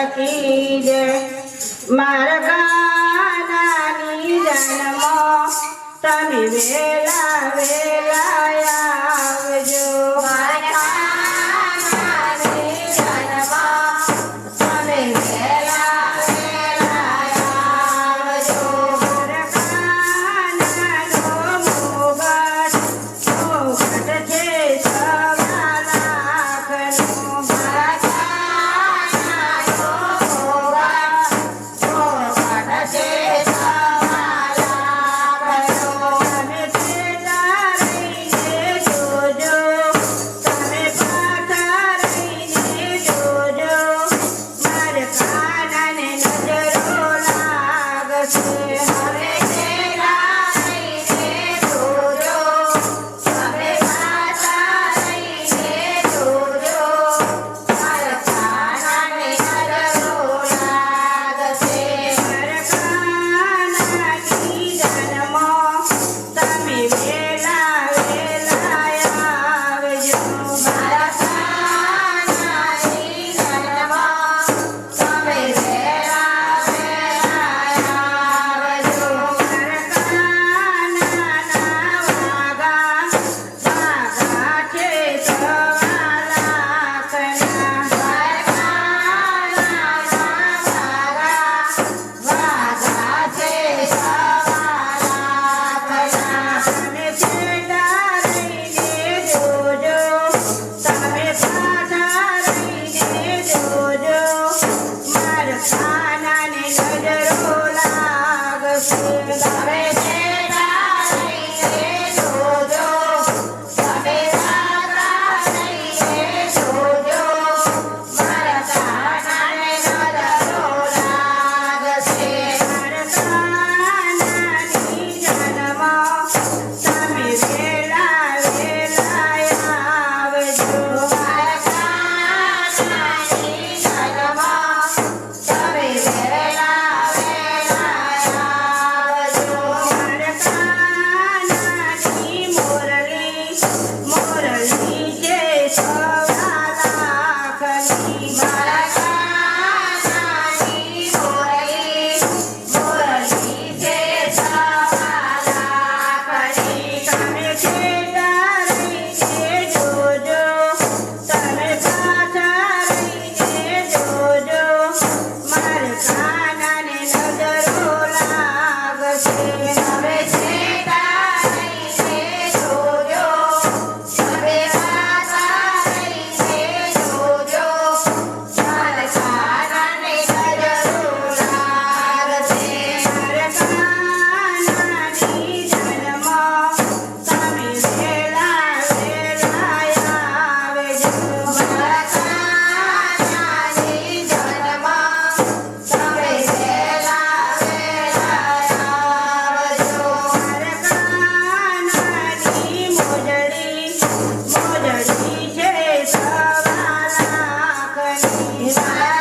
की जय। मारा कानानी जन्म तमे वेला वेला आवजो। मारा कानानी जन्म तमे वेला वेला आवजो। मारा कानानो मोगट मोगट छे सवा लाखनो। मारा कानानो मोगट मोगट छे सवा लाखनो। તમે પેલા રહીને જોજો, તમે પાછા રહીને જોજો, મારે કાનાને નજરો લાગશે। હવે પેલા રહીને જોજો, તમે પાછા રહીને જોજો, મારે કાનાને નજરો લાગશે। મારા કાનાની જન્મ તમે વેલા વેલા આવજો। મારા કાનાની જન્મ તમે વેલા વેલા આવજો। મારા કાનાના વાગા વાગા છે સવા લાખના। મારા કાનાના વાગા વાગા છે સવા લાખના। તમે પેલા રહીને જોજો, તમે પાછા રહીને જોજો, મારા કાનાને નજરો લાગશે। તમે પેલા રહીને જોજો, તમે પાછા રહીને જોજો, મારા કાનાને નજરો લાગશે। મારા કાનાની જન્મ તમે વેલા વેલા આવજો। મારા કાનાની જન્મ તમે વેલા વેલા આવજો। મારા કાનાની મોરલી મોરલી છે સવા લાખની। મારા કાનાની મોરલી મોરલી છે સવા લાખની। તમે પેલા રહીને જોજો, તમે પાછા રહીને જોજો, મારે કાનાને નજરો લાગશે। તમે પેલા રહીને જોજો, તમે પાછા રહીને જોજો, મારે કાનાને નજરો લાગશે। મારા કાનાની જન્મ તમે વેલા વેલા આવજો। મારા કાનાની જન્મ તમે વેલા વેલા આવજો। મારા કાનાની મોજડી મોજડી છે સવા લાખની। મારા